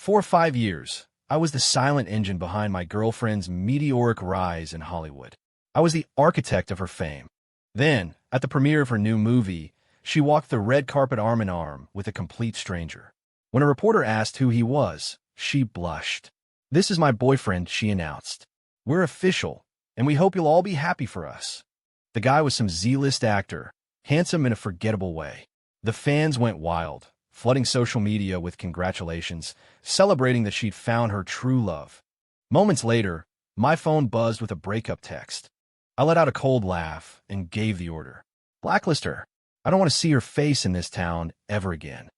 For 5 years, I was the silent engine behind my girlfriend's meteoric rise in Hollywood. I was the architect of her fame. Then, at the premiere of her new movie, she walked the red carpet arm in arm with a complete stranger. When a reporter asked who he was, she blushed. "This is my boyfriend," she announced. "We're official, and we hope you'll all be happy for us." The guy was some Z-list actor, handsome in a forgettable way. The fans went wild, flooding social media with congratulations, celebrating that she'd found her true love. Moments later, my phone buzzed with a breakup text. I let out a cold laugh and gave the order. "Blacklist her. I don't want to see her face in this town ever again."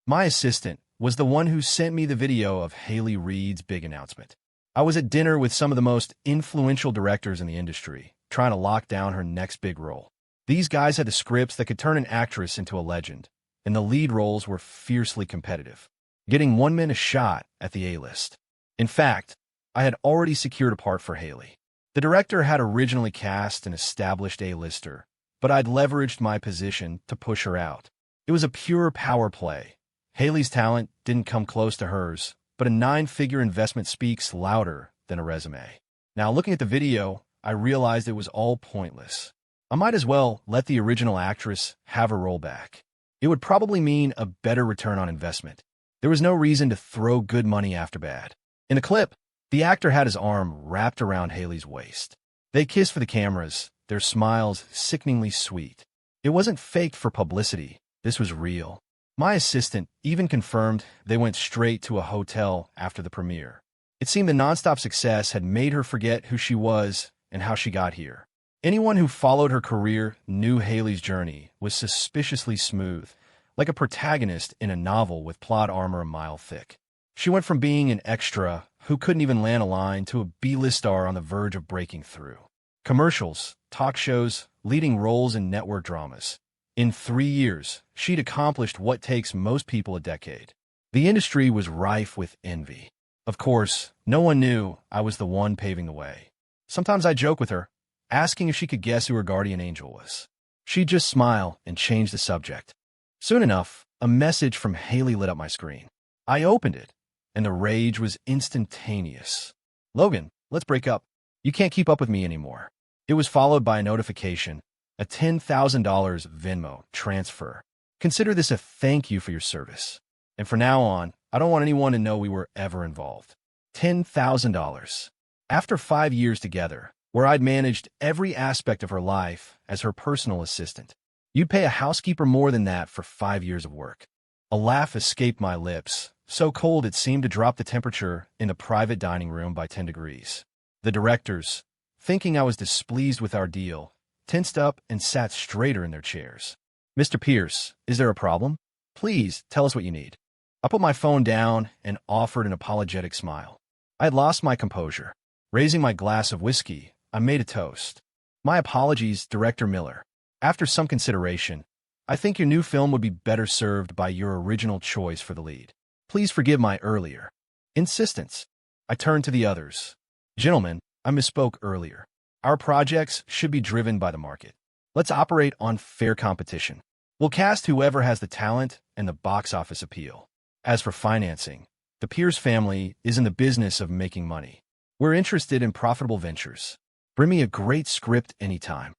My assistant was the one who sent me the video of Hailey Reid's big announcement. I was at dinner with some of the most influential directors in the industry, trying to lock down her next big role. These guys had the scripts that could turn an actress into a legend, and the lead roles were fiercely competitive, getting one man a shot at the A-list. In fact, I had already secured a part for Hailey. The director had originally cast an established A-lister, but I'd leveraged my position to push her out. It was a pure power play. Hailey's talent didn't come close to hers, but a 9-figure investment speaks louder than a resume. Now, looking at the video, I realized it was all pointless. I might as well let the original actress have her role back. It would probably mean a better return on investment. There was no reason to throw good money after bad. In the clip, the actor had his arm wrapped around Hailey's waist. They kissed for the cameras, their smiles sickeningly sweet. It wasn't faked for publicity. This was real. My assistant even confirmed they went straight to a hotel after the premiere. It seemed the nonstop success had made her forget who she was and how she got here. Anyone who followed her career knew Hailey's journey was suspiciously smooth, like a protagonist in a novel with plot armor a mile thick. She went from being an extra who couldn't even land a line to a B-list star on the verge of breaking through. Commercials, talk shows, leading roles in network dramas. In 3 years, she'd accomplished what takes most people a decade. The industry was rife with envy. Of course, no one knew I was the one paving the way. Sometimes I joke with her, asking if she could guess who her guardian angel was. She'd just smile and change the subject. Soon enough, a message from Hailey lit up my screen. I opened it, and the rage was instantaneous. "Logan, let's break up. You can't keep up with me anymore." It was followed by a notification, a $10,000 Venmo transfer. "Consider this a thank you for your service. And from now on, I don't want anyone to know we were ever involved." $10,000. After 5 years together, where I'd managed every aspect of her life as her personal assistant. You'd pay a housekeeper more than that for 5 years of work. A laugh escaped my lips, so cold it seemed to drop the temperature in the private dining room by 10 degrees. The directors, thinking I was displeased with our deal, tensed up and sat straighter in their chairs. "Mr. Pierce, is there a problem? Please tell us what you need." I put my phone down and offered an apologetic smile. I had lost my composure. Raising my glass of whiskey, I made a toast. "My apologies, Director Miller. After some consideration, I think your new film would be better served by your original choice for the lead. Please forgive my earlier insistence." I turned to the others. "Gentlemen, I misspoke earlier. Our projects should be driven by the market. Let's operate on fair competition. We'll cast whoever has the talent and the box office appeal. As for financing, the Pierce family is in the business of making money. We're interested in profitable ventures. Bring me a great script anytime."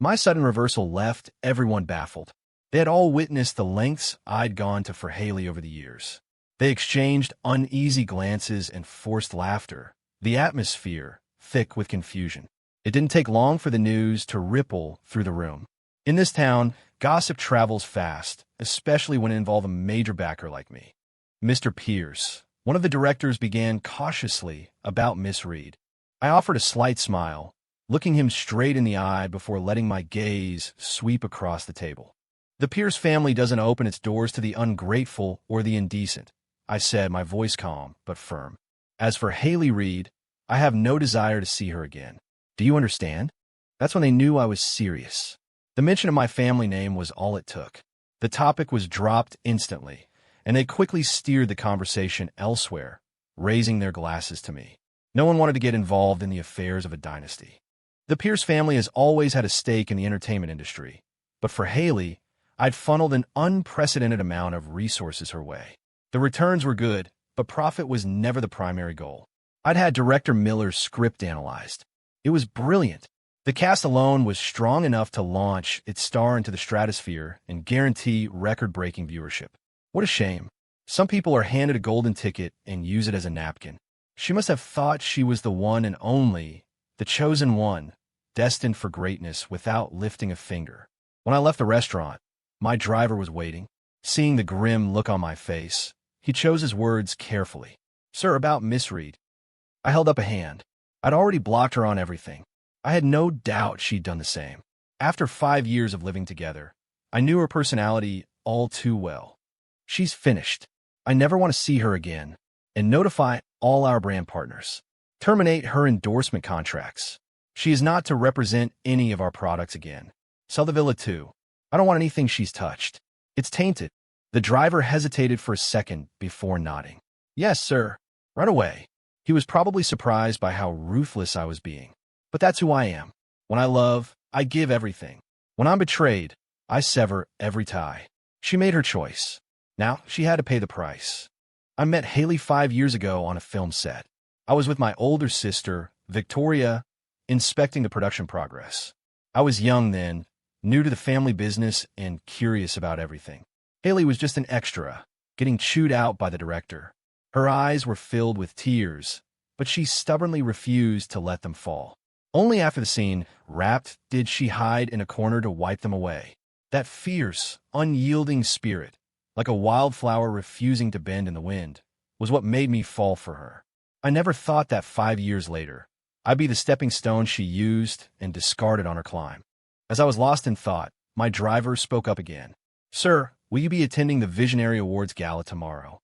My sudden reversal left everyone baffled. They had all witnessed the lengths I'd gone to for Hailey over the years. They exchanged uneasy glances and forced laughter, the atmosphere thick with confusion. It didn't take long for the news to ripple through the room. In this town, gossip travels fast, especially when it involves a major backer like me. "Mr. Pierce," one of the directors began cautiously about Miss Reid. I offered a slight smile, looking him straight in the eye before letting my gaze sweep across the table. "The Pierce family doesn't open its doors to the ungrateful or the indecent," I said, my voice calm but firm. "As for Hailey Reid, I have no desire to see her again. Do you understand?" That's when they knew I was serious. The mention of my family name was all it took. The topic was dropped instantly, and they quickly steered the conversation elsewhere, raising their glasses to me. No one wanted to get involved in the affairs of a dynasty. The Pierce family has always had a stake in the entertainment industry, but for Hailey, I'd funneled an unprecedented amount of resources her way. The returns were good, but profit was never the primary goal. I'd had director Miller's script analyzed. It was brilliant. The cast alone was strong enough to launch its star into the stratosphere and guarantee record-breaking viewership. What a shame. Some people are handed a golden ticket and use it as a napkin. She must have thought she was the one and only, the chosen one, destined for greatness without lifting a finger. When I left the restaurant, my driver was waiting. Seeing the grim look on my face, he chose his words carefully. "Sir, about Miss Reed." I held up a hand. I'd already blocked her on everything. I had no doubt she'd done the same. After 5 years of living together, I knew her personality all too well. She's finished. I never want to see her again. And notify all our brand partners. Terminate her endorsement contracts. She is not to represent any of our products again. Sell the villa too. I don't want anything she's touched. It's tainted. The driver hesitated for a second before nodding. "Yes, sir. Right away." He was probably surprised by how ruthless I was being. But that's who I am. When I love, I give everything. When I'm betrayed, I sever every tie. She made her choice. Now she had to pay the price. I met Haley 5 years ago on a film set. I was with my older sister, Victoria, inspecting the production progress. I was young then, new to the family business and curious about everything. Haley was just an extra, getting chewed out by the director. Her eyes were filled with tears, but she stubbornly refused to let them fall. Only after the scene wrapped did she hide in a corner to wipe them away. That fierce, unyielding spirit, like a wildflower refusing to bend in the wind, was what made me fall for her. I never thought that 5 years later, I'd be the stepping stone she used and discarded on her climb. As I was lost in thought, my driver spoke up again. "Sir, will you be attending the Visionary Awards Gala tomorrow?"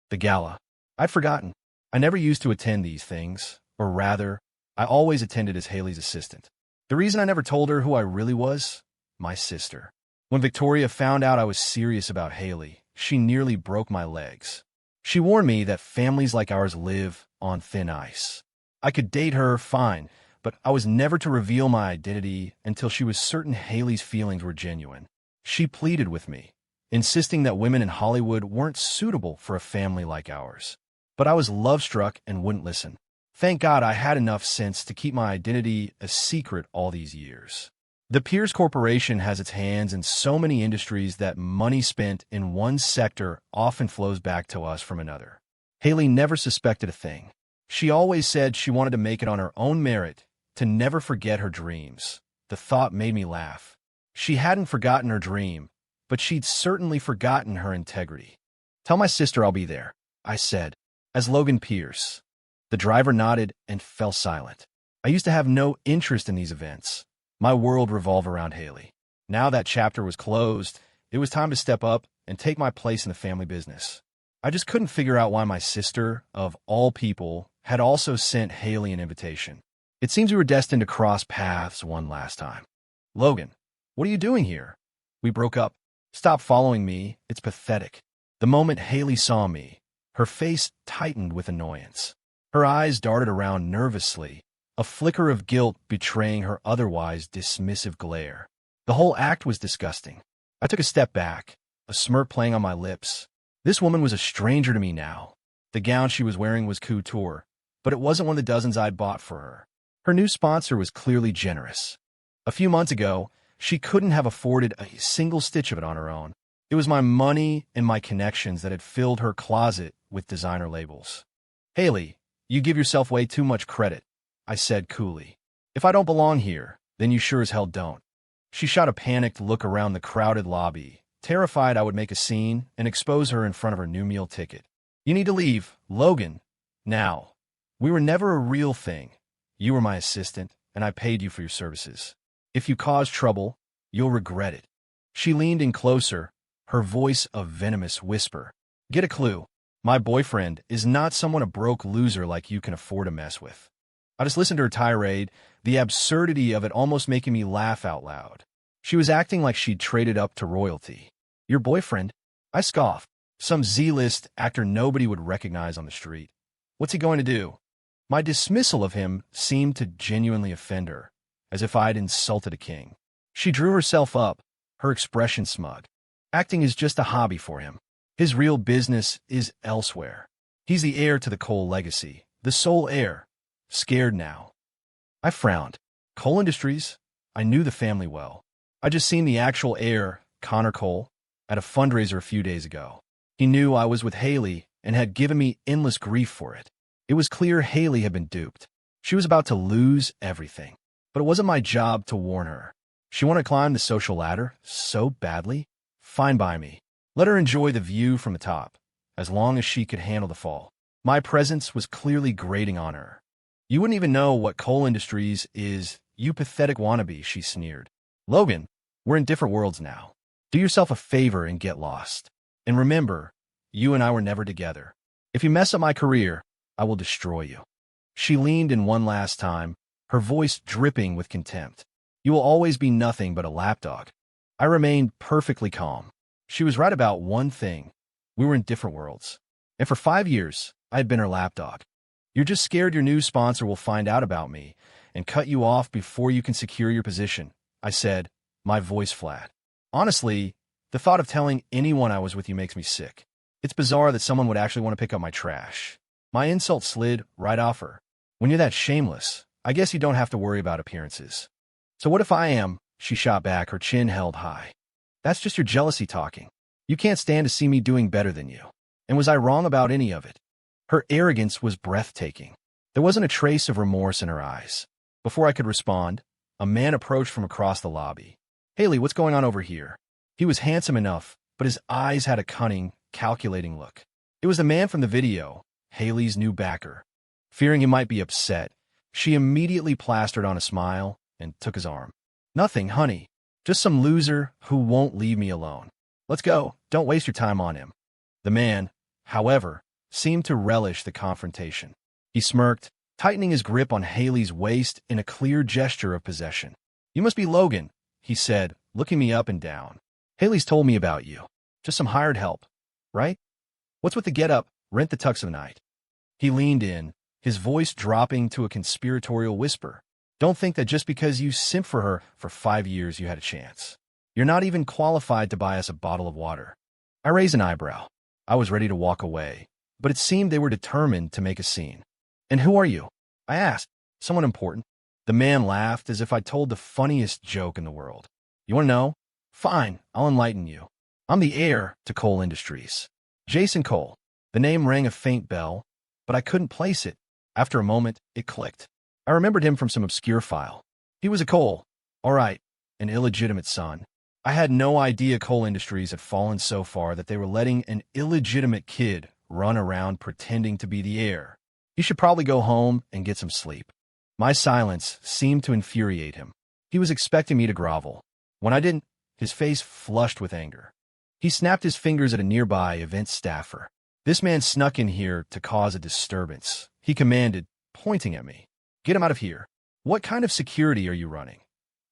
The gala. I'd forgotten. I never used to attend these things, or rather, I always attended as Haley's assistant. The reason I never told her who I really was? My sister. When Victoria found out I was serious about Haley, she nearly broke my legs. She warned me that families like ours live on thin ice. I could date her, fine, but I was never to reveal my identity until she was certain Haley's feelings were genuine. She pleaded with me, insisting that women in Hollywood weren't suitable for a family like ours. But I was love-struck and wouldn't listen. Thank God I had enough sense to keep my identity a secret all these years. The Pierce Corporation has its hands in so many industries that money spent in one sector often flows back to us from another. Haley never suspected a thing. She always said she wanted to make it on her own merit, to never forget her dreams. The thought made me laugh. She hadn't forgotten her dream, but she'd certainly forgotten her integrity. "Tell my sister I'll be there," I said, as Logan Pierce. The driver nodded and fell silent. I used to have no interest in these events. My world revolved around Haley. Now that chapter was closed, it was time to step up and take my place in the family business. I just couldn't figure out why my sister, of all people, had also sent Haley an invitation. It seems we were destined to cross paths one last time. "Logan, what are you doing here?" We broke up. "Stop following me. It's pathetic." The moment Haley saw me, her face tightened with annoyance. Her eyes darted around nervously, a flicker of guilt betraying her otherwise dismissive glare. The whole act was disgusting. I took a step back, a smirk playing on my lips. This woman was a stranger to me now. The gown she was wearing was couture, but it wasn't one of the dozens I'd bought for her. Her new sponsor was clearly generous. A few months ago, she couldn't have afforded a single stitch of it on her own. It was my money and my connections that had filled her closet with designer labels. "Haley, you give yourself way too much credit," I said coolly. "If I don't belong here, then you sure as hell don't." She shot a panicked look around the crowded lobby, terrified I would make a scene and expose her in front of her new meal ticket. "You need to leave, Logan. Now. We were never a real thing. You were my assistant, and I paid you for your services. If you cause trouble, you'll regret it." She leaned in closer, her voice a venomous whisper. "Get a clue. My boyfriend is not someone a broke loser like you can afford to mess with." I just listened to her tirade, the absurdity of it almost making me laugh out loud. She was acting like she'd traded up to royalty. "Your boyfriend?" I scoffed. "Some Z-list actor nobody would recognize on the street. What's he going to do?" My dismissal of him seemed to genuinely offend her, as if I'd insulted a king. She drew herself up, her expression smug. "Acting is just a hobby for him. His real business is elsewhere. He's the heir to the Cole legacy, the sole heir. Scared now. I frowned. Cole Industries? I knew the family well. I just seen the actual heir, Connor Cole, at a fundraiser a few days ago. He knew I was with Haley and had given me endless grief for it. It was clear Haley had been duped. She was about to lose everything. But it wasn't my job to warn her. She wanted to climb the social ladder so badly. Fine by me. Let her enjoy the view from the top, as long as she could handle the fall. My presence was clearly grating on her. You wouldn't even know what Cole Industries is, you pathetic wannabe, she sneered. Logan, we're in different worlds now. Do yourself a favor and get lost. And remember, you and I were never together. If you mess up my career, I will destroy you. She leaned in one last time, her voice dripping with contempt. You will always be nothing but a lapdog. I remained perfectly calm. She was right about one thing. We were in different worlds. And for 5 years, I had been her lapdog. You're just scared your new sponsor will find out about me and cut you off before you can secure your position, I said, my voice flat. Honestly, the thought of telling anyone I was with you makes me sick. It's bizarre that someone would actually want to pick up my trash. My insult slid right off her. When you're that shameless, I guess you don't have to worry about appearances. So what if I am? She shot back, her chin held high. That's just your jealousy talking. You can't stand to see me doing better than you. And was I wrong about any of it? Her arrogance was breathtaking. There wasn't a trace of remorse in her eyes. Before I could respond, a man approached from across the lobby. Haley, what's going on over here? He was handsome enough, but his eyes had a cunning, calculating look. It was the man from the video, Haley's new backer. Fearing he might be upset, she immediately plastered on a smile and took his arm. Nothing, honey. Just some loser who won't leave me alone. Let's go. Don't waste your time on him. The man, however, seemed to relish the confrontation. He smirked, tightening his grip on Haley's waist in a clear gesture of possession. You must be Logan, he said, looking me up and down. Haley's told me about you. Just some hired help, right? What's with the get-up, rent the tux of the night? He leaned in, his voice dropping to a conspiratorial whisper. Don't think that just because you simped for her for 5 years you had a chance. You're not even qualified to buy us a bottle of water. I raised an eyebrow. I was ready to walk away, but it seemed they were determined to make a scene. And who are you? I asked. Someone important. The man laughed as if I told the funniest joke in the world. You want to know? Fine, I'll enlighten you. I'm the heir to Cole Industries. Jason Cole. The name rang a faint bell, but I couldn't place it. After a moment, it clicked. I remembered him from some obscure file. He was a Cole. All right, an illegitimate son. I had no idea Cole Industries had fallen so far that they were letting an illegitimate kid run around pretending to be the heir. He should probably go home and get some sleep. My silence seemed to infuriate him. He was expecting me to grovel. When I didn't, his face flushed with anger. He snapped his fingers at a nearby event staffer. This man snuck in here to cause a disturbance, he commanded, pointing at me. Get him out of here. What kind of security are you running?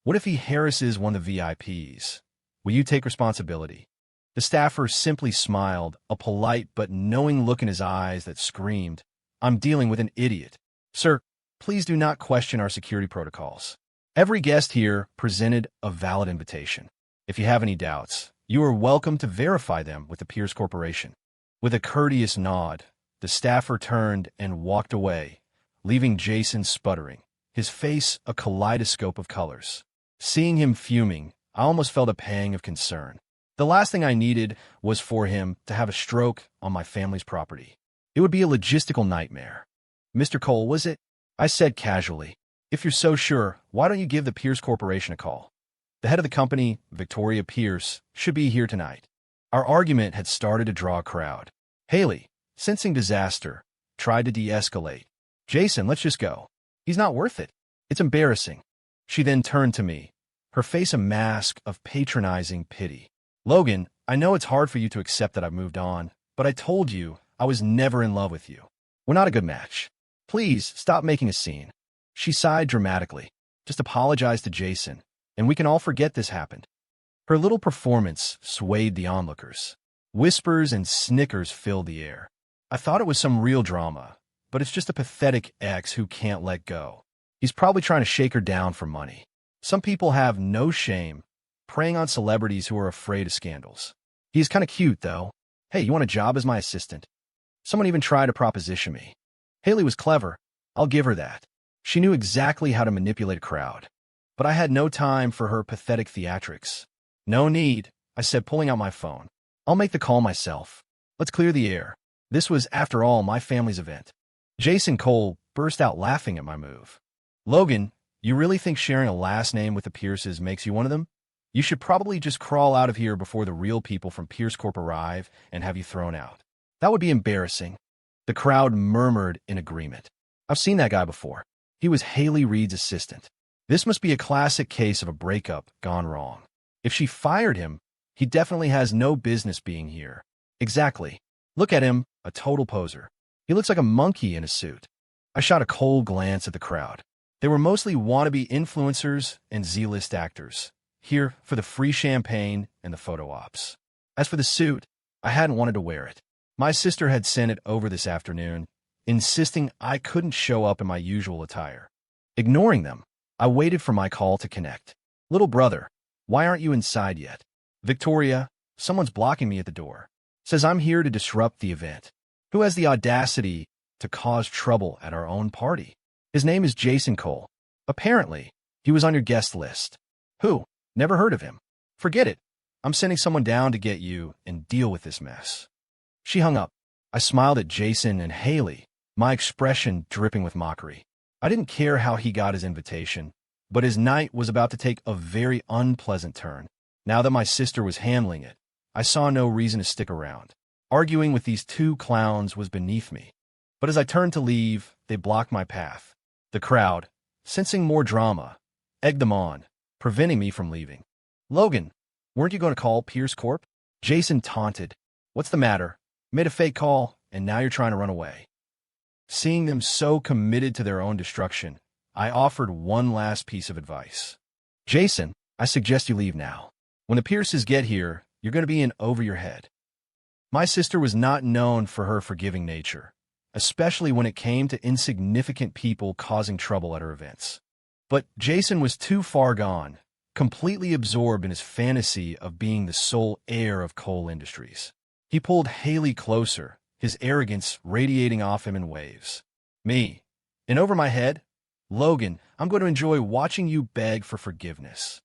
What if he harasses one of the VIPs? Will you take responsibility? The staffer simply smiled, a polite but knowing look in his eyes that screamed, I'm dealing with an idiot. Sir, please do not question our security protocols. Every guest here presented a valid invitation. If you have any doubts, you are welcome to verify them with the Pierce Corporation. With a courteous nod, the staffer turned and walked away, leaving Jason sputtering, his face a kaleidoscope of colors. Seeing him fuming, I almost felt a pang of concern. The last thing I needed was for him to have a stroke on my family's property. It would be a logistical nightmare. Mr. Cole, was it? I said casually. If you're so sure, why don't you give the Pierce Corporation a call? The head of the company, Victoria Pierce, should be here tonight. Our argument had started to draw a crowd. Haley, sensing disaster, tried to de-escalate. Jason, let's just go. He's not worth it. It's embarrassing. She then turned to me, her face a mask of patronizing pity. Logan, I know it's hard for you to accept that I've moved on, but I told you I was never in love with you. We're not a good match. Please stop making a scene. She sighed dramatically. Just apologize to Jason, and we can all forget this happened. Her little performance swayed the onlookers. Whispers and snickers filled the air. I thought it was some real drama, but it's just a pathetic ex who can't let go. He's probably trying to shake her down for money. Some people have no shame, preying on celebrities who are afraid of scandals. He's kind of cute, though. Hey, you want a job as my assistant? Someone even tried to proposition me. Haley was clever. I'll give her that. She knew exactly how to manipulate a crowd. But I had no time for her pathetic theatrics. No need, I said, pulling out my phone. I'll make the call myself. Let's clear the air. This was, after all, my family's event. Jason Cole burst out laughing at my move. Logan, you really think sharing a last name with the Pierces makes you one of them? You should probably just crawl out of here before the real people from Pierce Corp arrive and have you thrown out. That would be embarrassing. The crowd murmured in agreement. I've seen that guy before. He was Haley Reed's assistant. This must be a classic case of a breakup gone wrong. If she fired him, he definitely has no business being here. Exactly. Look at him, a total poser. He looks like a monkey in a suit. I shot a cold glance at the crowd. They were mostly wannabe influencers and Z-list actors, here for the free champagne and the photo ops. As for the suit, I hadn't wanted to wear it. My sister had sent it over this afternoon, insisting I couldn't show up in my usual attire. Ignoring them, I waited for my call to connect. Little brother, why aren't you inside yet? Victoria, someone's blocking me at the door. Says I'm here to disrupt the event. Who has the audacity to cause trouble at our own party? His name is Jason Cole. Apparently, he was on your guest list. Who? Never heard of him. Forget it. I'm sending someone down to get you and deal with this mess. She hung up. I smiled at Jason and Haley, my expression dripping with mockery. I didn't care how he got his invitation, but his night was about to take a very unpleasant turn. Now that my sister was handling it, I saw no reason to stick around. Arguing with these two clowns was beneath me. But as I turned to leave, they blocked my path. The crowd, sensing more drama, egged them on, preventing me from leaving. Logan, weren't you going to call Pierce Corp? Jason taunted. What's the matter? Made a fake call, and now you're trying to run away. Seeing them so committed to their own destruction, I offered one last piece of advice. Jason, I suggest you leave now. When the Pierces get here, you're going to be in over your head. My sister was not known for her forgiving nature, especially when it came to insignificant people causing trouble at her events. But Jason was too far gone, completely absorbed in his fantasy of being the sole heir of Cole Industries. He pulled Haley closer, his arrogance radiating off him in waves. Me, in over my head? Logan, I'm going to enjoy watching you beg for forgiveness.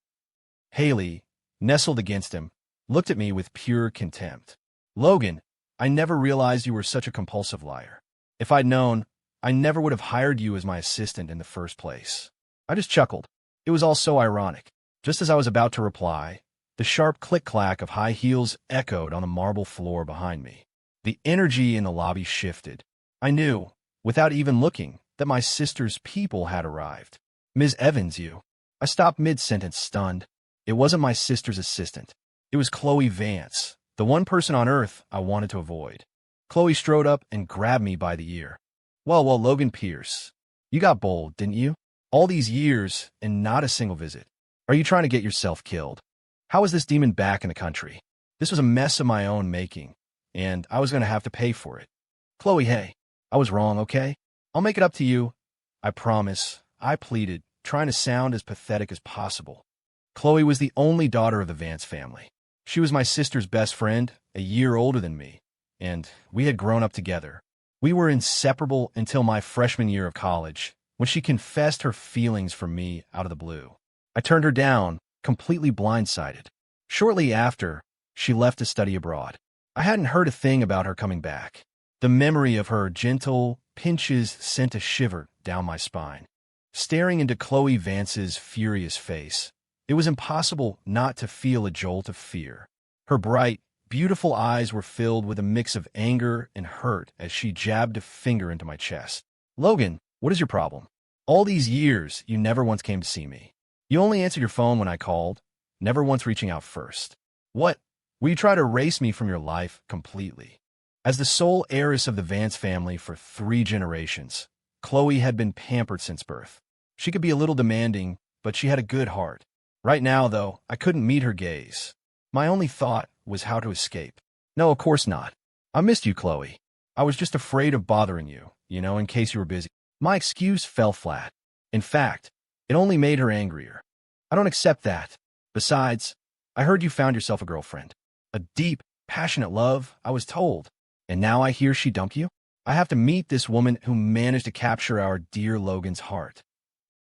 Haley, nestled against him, looked at me with pure contempt. Logan, I never realized you were such a compulsive liar. If I'd known, I never would have hired you as my assistant in the first place. I just chuckled. It was all so ironic. Just as I was about to reply, the sharp click-clack of high heels echoed on the marble floor behind me. The energy in the lobby shifted. I knew, without even looking, that my sister's people had arrived. Ms. Evans, you. I stopped mid-sentence, stunned. It wasn't my sister's assistant. It was Chloe Vance, the one person on Earth I wanted to avoid. Chloe strode up and grabbed me by the ear. Well, Logan Pierce, you got bold, didn't you? All these years and not a single visit. Are you trying to get yourself killed? How is this demon back in the country? This was a mess of my own making, and I was going to have to pay for it. Chloe, hey, I was wrong, okay? I'll make it up to you. I promise, I pleaded, trying to sound as pathetic as possible. Chloe was the only daughter of the Vance family. She was my sister's best friend, a year older than me, and we had grown up together. We were inseparable until my freshman year of college, when she confessed her feelings for me out of the blue. I turned her down, completely blindsided. Shortly after, she left to study abroad. I hadn't heard a thing about her coming back. The memory of her gentle pinches sent a shiver down my spine. Staring into Chloe Vance's furious face, it was impossible not to feel a jolt of fear. Her bright, beautiful eyes were filled with a mix of anger and hurt as she jabbed a finger into my chest. Logan, what is your problem? All these years, you never once came to see me. You only answered your phone when I called, never once reaching out first. What? Will you try to erase me from your life completely? As the sole heiress of the Vance family for 3 generations, Chloe had been pampered since birth. She could be a little demanding, but she had a good heart. Right now, though, I couldn't meet her gaze. My only thought was how to escape. No, of course not. I missed you, Chloe. I was just afraid of bothering you, in case you were busy. My excuse fell flat. In fact, it only made her angrier. I don't accept that. Besides, I heard you found yourself a girlfriend. A deep, passionate love, I was told. And now I hear she dumped you? I have to meet this woman who managed to capture our dear Logan's heart.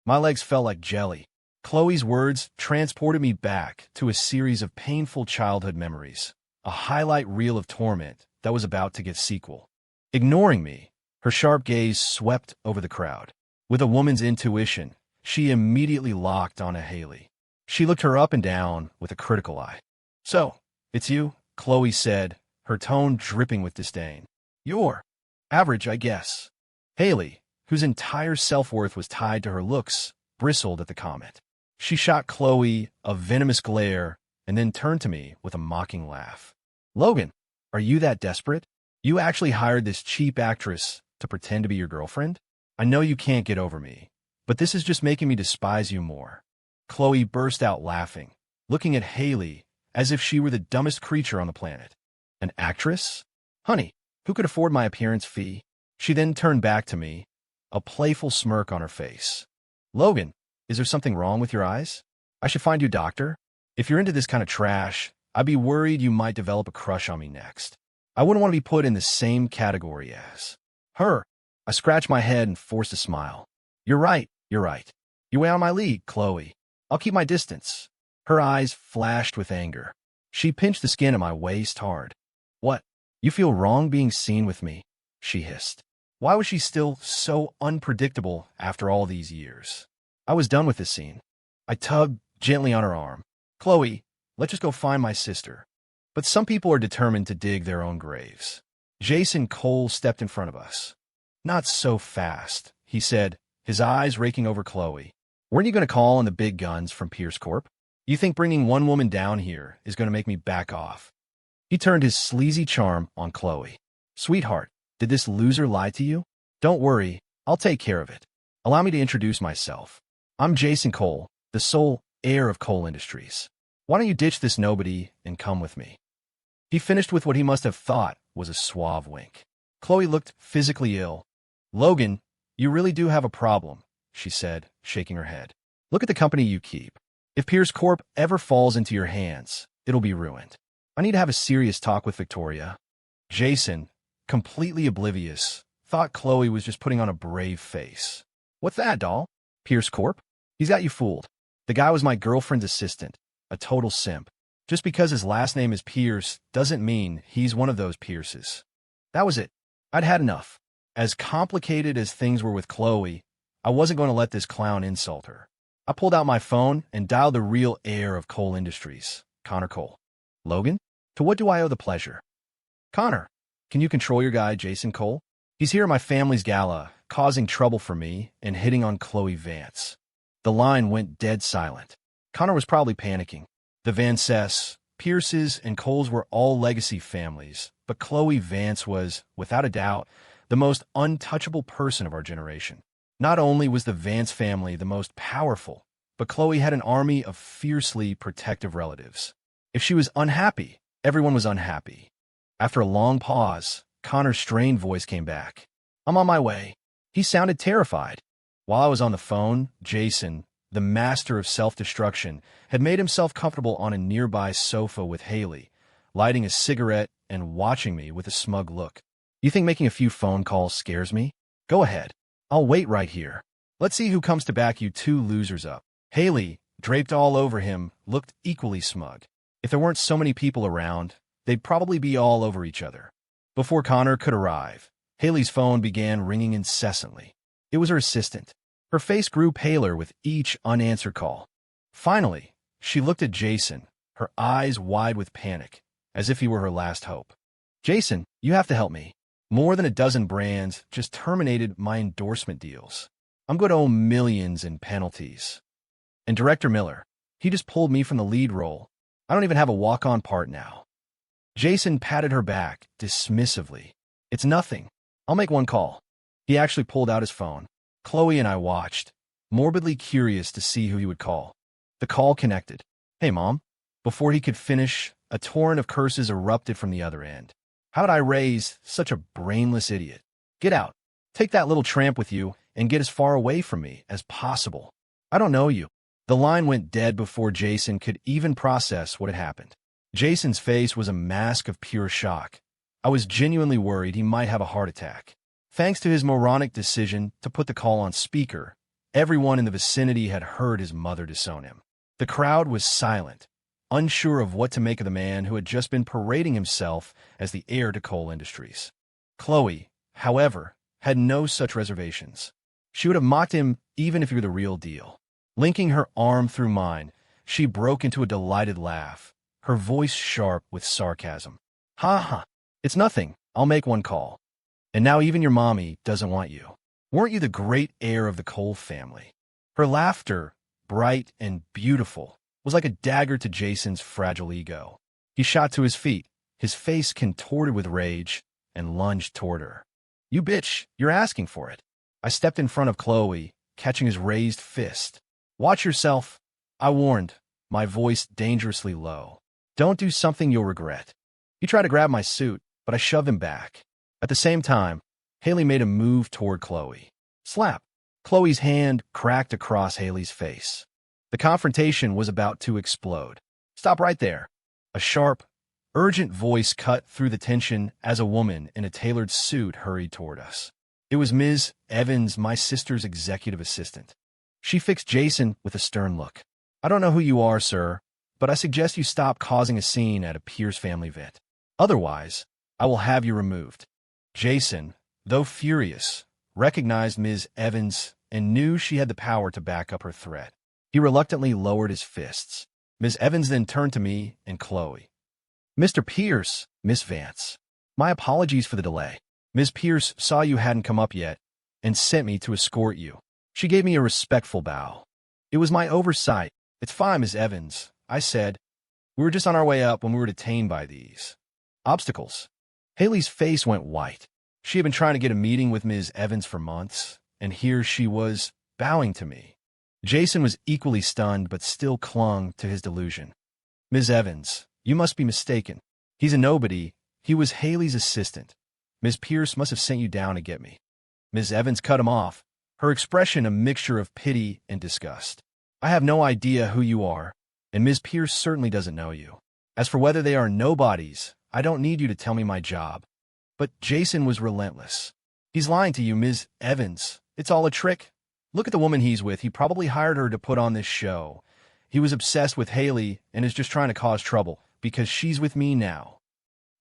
My legs felt like jelly. Chloe's words transported me back to a series of painful childhood memories, a highlight reel of torment that was about to get sequel. Ignoring me, her sharp gaze swept over the crowd. With a woman's intuition, she immediately locked onto Haley. She looked her up and down with a critical eye. "So, it's you?" Chloe said, her tone dripping with disdain. "You're average, I guess." Haley, whose entire self-worth was tied to her looks, bristled at the comment. She shot Chloe a venomous glare and then turned to me with a mocking laugh. "Logan, are you that desperate? You actually hired this cheap actress to pretend to be your girlfriend? I know you can't get over me, but this is just making me despise you more." Chloe burst out laughing, looking at Haley as if she were the dumbest creature on the planet. "An actress? Honey, who could afford my appearance fee?" She then turned back to me, a playful smirk on her face. "Logan, is there something wrong with your eyes? I should find you a doctor. If you're into this kind of trash, I'd be worried you might develop a crush on me next. I wouldn't want to be put in the same category as her." I scratched my head and forced a smile. You're right. You're way out of my league, Chloe. I'll keep my distance." Her eyes flashed with anger. She pinched the skin at my waist hard. "What? You feel wrong being seen with me?" she hissed. Why was she still so unpredictable after all these years? I was done with this scene. I tugged gently on her arm. "Chloe, let's just go find my sister." But some people are determined to dig their own graves. Jason Cole stepped in front of us. "Not so fast," he said, his eyes raking over Chloe. "Weren't you going to call on the big guns from Pierce Corp? You think bringing one woman down here is going to make me back off?" He turned his sleazy charm on Chloe. "Sweetheart, did this loser lie to you? Don't worry, I'll take care of it. Allow me to introduce myself. I'm Jason Cole, the sole heir of Cole Industries. Why don't you ditch this nobody and come with me?" He finished with what he must have thought was a suave wink. Chloe looked physically ill. "Logan, you really do have a problem," she said, shaking her head. "Look at the company you keep. If Pierce Corp ever falls into your hands, it'll be ruined. I need to have a serious talk with Victoria." Jason, completely oblivious, thought Chloe was just putting on a brave face. "What's that, doll? Pierce Corp? He's got you fooled. The guy was my girlfriend's assistant, a total simp. Just because his last name is Pierce doesn't mean he's one of those Pierces." That was it. I'd had enough. As complicated as things were with Chloe, I wasn't going to let this clown insult her. I pulled out my phone and dialed the real heir of Cole Industries, Connor Cole. "Logan, to what do I owe the pleasure?" "Connor, can you control your guy, Jason Cole? He's here at my family's gala, causing trouble for me and hitting on Chloe Vance." The line went dead silent. Connor was probably panicking. The Vances, Pierces, and Coles were all legacy families, but Chloe Vance was, without a doubt, the most untouchable person of our generation. Not only was the Vance family the most powerful, but Chloe had an army of fiercely protective relatives. If she was unhappy, everyone was unhappy. After a long pause, Connor's strained voice came back. "I'm on my way." He sounded terrified. While I was on the phone, Jason, the master of self-destruction, had made himself comfortable on a nearby sofa with Haley, lighting a cigarette and watching me with a smug look. "You think making a few phone calls scares me? Go ahead. I'll wait right here. Let's see who comes to back you two losers up." Haley, draped all over him, looked equally smug. If there weren't so many people around, they'd probably be all over each other. Before Connor could arrive, Haley's phone began ringing incessantly. It was her assistant. Her face grew paler with each unanswered call. Finally, she looked at Jason, her eyes wide with panic, as if he were her last hope. "Jason, you have to help me. More than a dozen brands just terminated my endorsement deals. I'm going to owe millions in penalties. And Director Miller, he just pulled me from the lead role. I don't even have a walk-on part now." Jason patted her back dismissively. "It's nothing. I'll make one call." He actually pulled out his phone. Chloe and I watched, morbidly curious to see who he would call. The call connected. "Hey, Mom." Before he could finish, a torrent of curses erupted from the other end. "How did I raise such a brainless idiot? Get out. Take that little tramp with you and get as far away from me as possible. I don't know you." The line went dead before Jason could even process what had happened. Jason's face was a mask of pure shock. I was genuinely worried he might have a heart attack. Thanks to his moronic decision to put the call on speaker, everyone in the vicinity had heard his mother disown him. The crowd was silent, unsure of what to make of the man who had just been parading himself as the heir to coal industries. Chloe, however, had no such reservations. She would have mocked him even if he were the real deal. Linking her arm through mine, she broke into a delighted laugh, her voice sharp with sarcasm. "Ha ha, it's nothing. I'll make one call. And now even your mommy doesn't want you. Weren't you the great heir of the Cole family?" Her laughter, bright and beautiful, was like a dagger to Jason's fragile ego. He shot to his feet, his face contorted with rage, and lunged toward her. "You bitch, you're asking for it." I stepped in front of Chloe, catching his raised fist. "Watch yourself," I warned, my voice dangerously low. "Don't do something you'll regret." He tried to grab my suit, but I shoved him back. At the same time, Haley made a move toward Chloe. Slap! Chloe's hand cracked across Haley's face. The confrontation was about to explode. "Stop right there." A sharp, urgent voice cut through the tension as a woman in a tailored suit hurried toward us. It was Ms. Evans, my sister's executive assistant. She fixed Jason with a stern look. "I don't know who you are, sir, but I suggest you stop causing a scene at a Pierce family event. Otherwise, I will have you removed." Jason, though furious, recognized Ms. Evans and knew she had the power to back up her threat. He reluctantly lowered his fists. Ms. Evans then turned to me and Chloe. "Mr. Pierce, Miss Vance. My apologies for the delay. Ms. Pierce saw you hadn't come up yet and sent me to escort you." She gave me a respectful bow. "It was my oversight." "It's fine, Ms. Evans," I said. "We were just on our way up when we were detained by these obstacles." Haley's face went white. She had been trying to get a meeting with Ms. Evans for months, and here she was, bowing to me. Jason was equally stunned but still clung to his delusion. "Ms. Evans, you must be mistaken. He's a nobody. He was Haley's assistant. Ms. Pierce must have sent you down to get me." Ms. Evans cut him off, her expression a mixture of pity and disgust. "I have no idea who you are, and Ms. Pierce certainly doesn't know you. As for whether they are nobodies, I don't need you to tell me my job." But Jason was relentless. "He's lying to you, Ms. Evans. It's all a trick. Look at the woman he's with. He probably hired her to put on this show. He was obsessed with Haley and is just trying to cause trouble because she's with me now."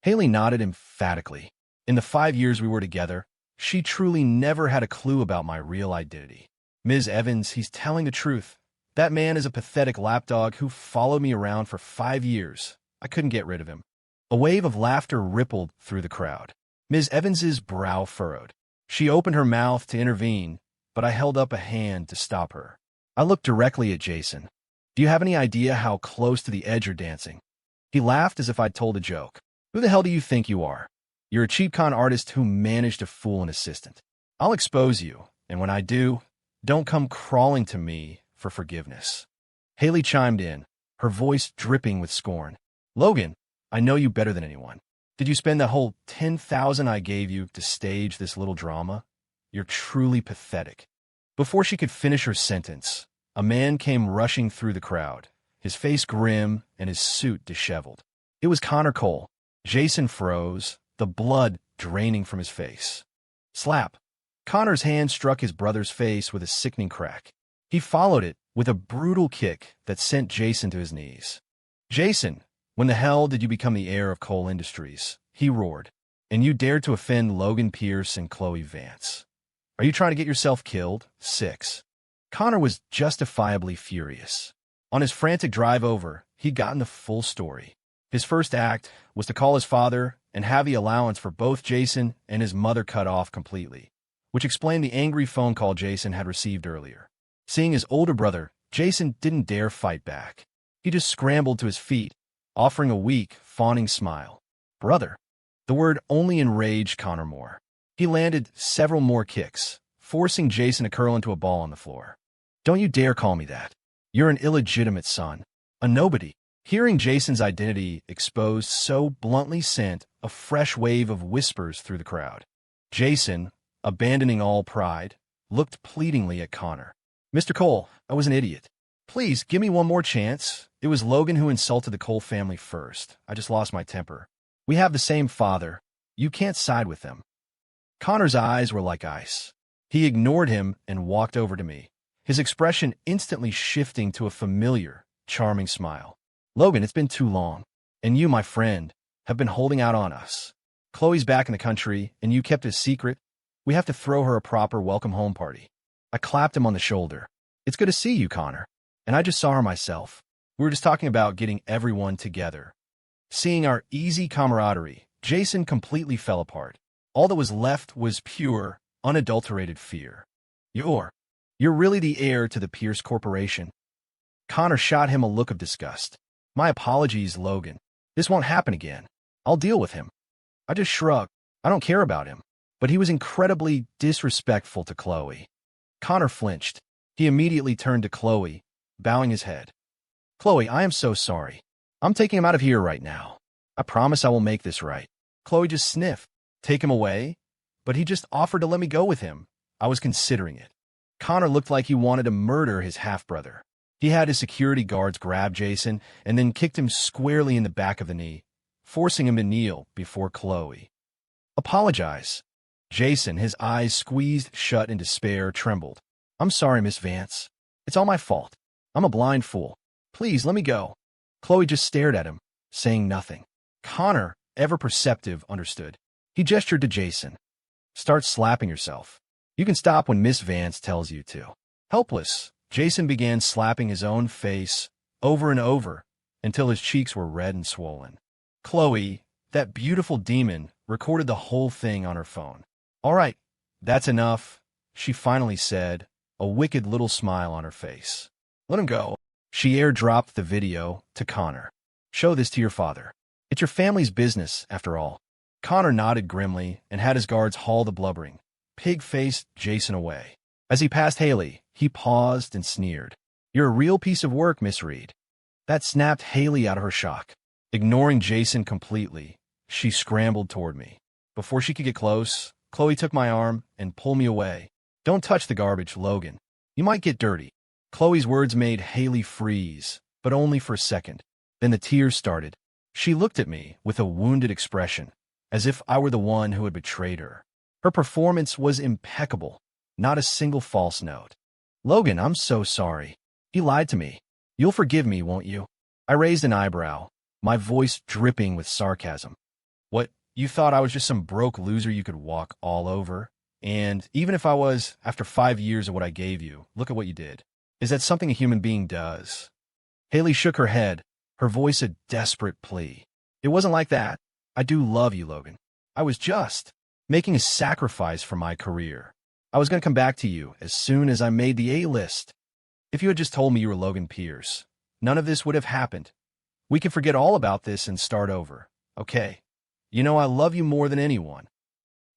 Haley nodded emphatically. In the 5 years we were together, she truly never had a clue about my real identity. "Ms. Evans, he's telling the truth. That man is a pathetic lapdog who followed me around for 5 years. I couldn't get rid of him." A wave of laughter rippled through the crowd. Ms. Evans's brow furrowed. She opened her mouth to intervene, but I held up a hand to stop her. I looked directly at Jason. "Do you have any idea how close to the edge you're dancing?" He laughed as if I'd told a joke. "Who the hell do you think you are? You're a cheap con artist who managed to fool an assistant. I'll expose you, and when I do, don't come crawling to me for forgiveness." Haley chimed in, her voice dripping with scorn. "Logan, I know you better than anyone. Did you spend the whole $10,000 I gave you to stage this little drama? You're truly pathetic." Before she could finish her sentence, a man came rushing through the crowd, his face grim and his suit disheveled. It was Connor Cole. Jason froze, the blood draining from his face. Slap! Connor's hand struck his brother's face with a sickening crack. He followed it with a brutal kick that sent Jason to his knees. "Jason, when the hell did you become the heir of Coal Industries?" he roared. "And you dared to offend Logan Pierce and Chloe Vance. Are you trying to get yourself killed?" 6. Connor was justifiably furious. On his frantic drive over, he'd gotten the full story. His first act was to call his father and have the allowance for both Jason and his mother cut off completely, which explained the angry phone call Jason had received earlier. Seeing his older brother, Jason didn't dare fight back. He just scrambled to his feet, offering a weak, fawning smile. "Brother." The word only enraged Connor more. He landed several more kicks, forcing Jason to curl into a ball on the floor. "Don't you dare call me that. You're an illegitimate son, a nobody." Hearing Jason's identity exposed so bluntly sent a fresh wave of whispers through the crowd. Jason, abandoning all pride, looked pleadingly at Connor. "Mr. Cole, I was an idiot. Please, give me one more chance. It was Logan who insulted the Cole family first. I just lost my temper. We have the same father. You can't side with them. Connor's eyes were like ice. He ignored him and walked over to me, his expression instantly shifting to a familiar, charming smile. Logan, it's been too long. And you, my friend, have been holding out on us. Chloe's back in the country, and you kept it a secret. We have to throw her a proper welcome home party. I clapped him on the shoulder. It's good to see you, Connor. And I just saw her myself. We were just talking about getting everyone together. Seeing our easy camaraderie, Jason completely fell apart. All that was left was pure, unadulterated fear. You're really the heir to the Pierce Corporation. Connor shot him a look of disgust. My apologies, Logan. This won't happen again. I'll deal with him. I just shrugged. I don't care about him. But he was incredibly disrespectful to Chloe. Connor flinched. He immediately turned to Chloe, bowing his head. Chloe, I am so sorry. I'm taking him out of here right now. I promise I will make this right. Chloe just sniffed. Take him away? But he just offered to let me go with him. I was considering it. Connor looked like he wanted to murder his half-brother. He had his security guards grab Jason and then kicked him squarely in the back of the knee, forcing him to kneel before Chloe. Apologize. Jason, his eyes squeezed shut in despair, trembled. I'm sorry, Miss Vance. It's all my fault. I'm a blind fool. Please, let me go. Chloe just stared at him, saying nothing. Connor, ever perceptive, understood. He gestured to Jason. Start slapping yourself. You can stop when Miss Vance tells you to. Helpless, Jason began slapping his own face over and over until his cheeks were red and swollen. Chloe, that beautiful demon, recorded the whole thing on her phone. All right, that's enough, she finally said, a wicked little smile on her face. Let him go. She airdropped the video to Connor. Show this to your father. It's your family's business, after all. Connor nodded grimly and had his guards haul the blubbering, pig-faced Jason away. As he passed Haley, he paused and sneered. You're a real piece of work, Miss Reed. That snapped Haley out of her shock. Ignoring Jason completely, she scrambled toward me. Before she could get close, Chloe took my arm and pulled me away. Don't touch the garbage, Logan. You might get dirty. Chloe's words made Haley freeze, but only for a second. Then the tears started. She looked at me with a wounded expression, as if I were the one who had betrayed her. Her performance was impeccable, not a single false note. Logan, I'm so sorry. He lied to me. You'll forgive me, won't you? I raised an eyebrow, my voice dripping with sarcasm. What, you thought I was just some broke loser you could walk all over? And even if I was, after 5 years of what I gave you, look at what you did. Is that something a human being does? Haley shook her head, her voice a desperate plea. It wasn't like that. I do love you, Logan. I was just making a sacrifice for my career. I was going to come back to you as soon as I made the A-list. If you had just told me you were Logan Pierce, none of this would have happened. We can forget all about this and start over, okay? You know I love you more than anyone.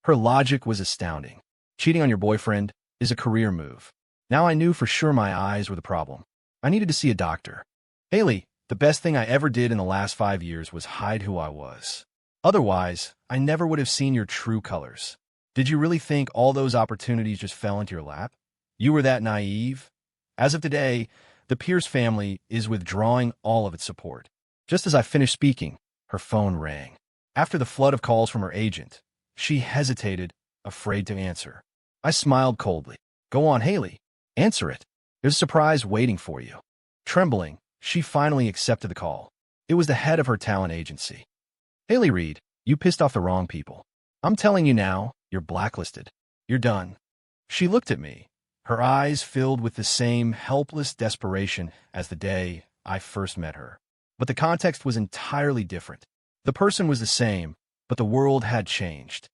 Her logic was astounding. Cheating on your boyfriend is a career move. Now I knew for sure my eyes were the problem. I needed to see a doctor. Haley, the best thing I ever did in the last 5 years was hide who I was. Otherwise, I never would have seen your true colors. Did you really think all those opportunities just fell into your lap? You were that naive? As of today, the Pierce family is withdrawing all of its support. Just as I finished speaking, her phone rang. After the flood of calls from her agent, she hesitated, afraid to answer. I smiled coldly. Go on, Haley. Answer it. There's a surprise waiting for you. Trembling, she finally accepted the call. It was the head of her talent agency. Haley Reed, you pissed off the wrong people. I'm telling you now, you're blacklisted. You're done. She looked at me, her eyes filled with the same helpless desperation as the day I first met her. But the context was entirely different. The person was the same, but the world had changed.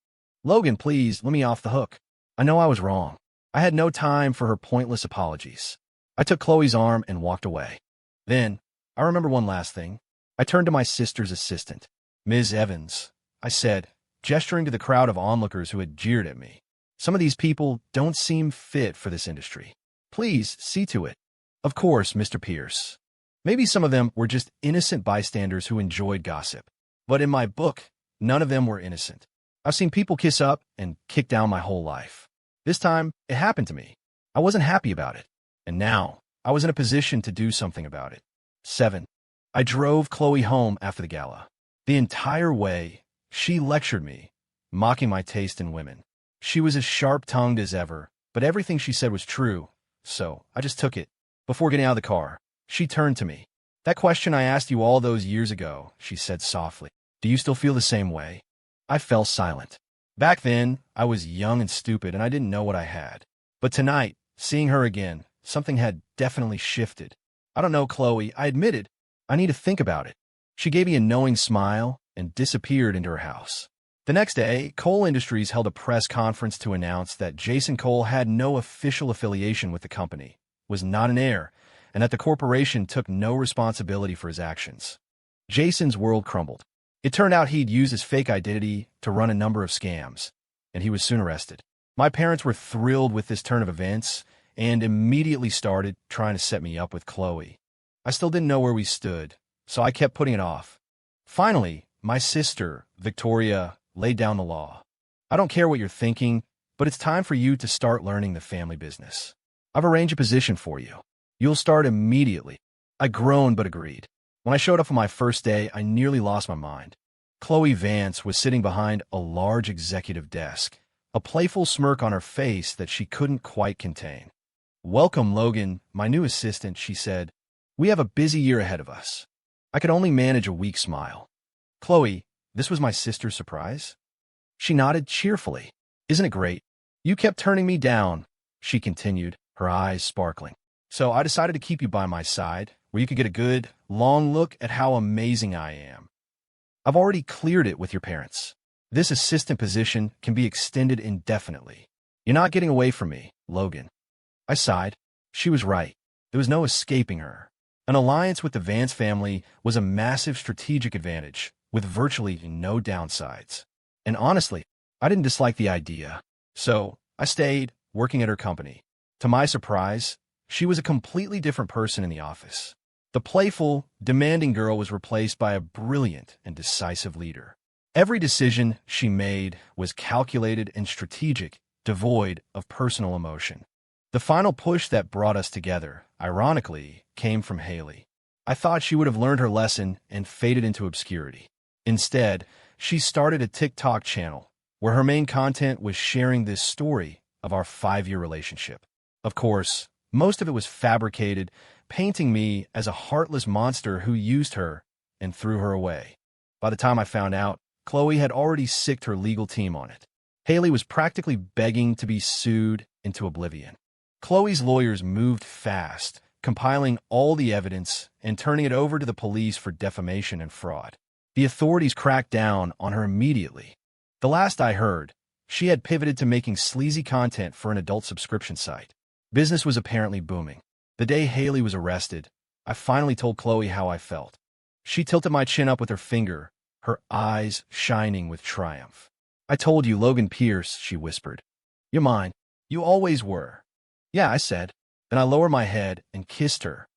Logan, please, let me off the hook. I know I was wrong. I had no time for her pointless apologies. I took Chloe's arm and walked away. Then, I remember one last thing. I turned to my sister's assistant. Ms. Evans, I said, gesturing to the crowd of onlookers who had jeered at me. Some of these people don't seem fit for this industry. Please, see to it. Of course, Mr. Pierce. Maybe some of them were just innocent bystanders who enjoyed gossip. But in my book, none of them were innocent. I've seen people kiss up and kick down my whole life. This time, it happened to me. I wasn't happy about it. And now, I was in a position to do something about it. 7. I drove Chloe home after the gala. The entire way, she lectured me, mocking my taste in women. She was as sharp-tongued as ever, but everything she said was true, so I just took it. Before getting out of the car, she turned to me. "That question I asked you all those years ago," she said softly. "Do you still feel the same way?" I fell silent. Back then, I was young and stupid, and I didn't know what I had. But tonight, seeing her again, something had definitely shifted. "I don't know, Chloe," I admitted. "I need to think about it." She gave me a knowing smile and disappeared into her house. The next day, Cole Industries held a press conference to announce that Jason Cole had no official affiliation with the company, was not an heir, and that the corporation took no responsibility for his actions. Jason's world crumbled. It turned out he'd used his fake identity to run a number of scams, and he was soon arrested. My parents were thrilled with this turn of events and immediately started trying to set me up with Chloe. I still didn't know where we stood, so I kept putting it off. Finally, my sister, Victoria, laid down the law. "I don't care what you're thinking, but it's time for you to start learning the family business. I've arranged a position for you. You'll start immediately." I groaned but agreed. When I showed up on my first day, I nearly lost my mind. Chloe Vance was sitting behind a large executive desk, a playful smirk on her face that she couldn't quite contain. "Welcome, Logan, my new assistant," she said. "We have a busy year ahead of us." I could only manage a weak smile. "Chloe, this was my sister's surprise?" She nodded cheerfully. "Isn't it great? You kept turning me down," she continued, her eyes sparkling. "So I decided to keep you by my side, where you could get a good, long look at how amazing I am. I've already cleared it with your parents. This assistant position can be extended indefinitely. You're not getting away from me, Logan." I sighed. She was right. There was no escaping her. An alliance with the Vance family was a massive strategic advantage, with virtually no downsides. And honestly, I didn't dislike the idea. So I stayed, working at her company. To my surprise, she was a completely different person in the office. The playful, demanding girl was replaced by a brilliant and decisive leader. Every decision she made was calculated and strategic, devoid of personal emotion. The final push that brought us together, ironically, came from Haley. I thought she would have learned her lesson and faded into obscurity. Instead, she started a TikTok channel where her main content was sharing this story of our 5-year relationship. Of course, most of it was fabricated, painting me as a heartless monster who used her and threw her away. By the time I found out, Chloe had already sicked her legal team on it. Haley was practically begging to be sued into oblivion. Chloe's lawyers moved fast, compiling all the evidence and turning it over to the police for defamation and fraud. The authorities cracked down on her immediately. The last I heard, she had pivoted to making sleazy content for an adult subscription site. Business was apparently booming. The day Haley was arrested, I finally told Chloe how I felt. She tilted my chin up with her finger, her eyes shining with triumph. "I told you, Logan Pierce," she whispered. "You're mine. You always were." "Yeah," I said. Then I lowered my head and kissed her,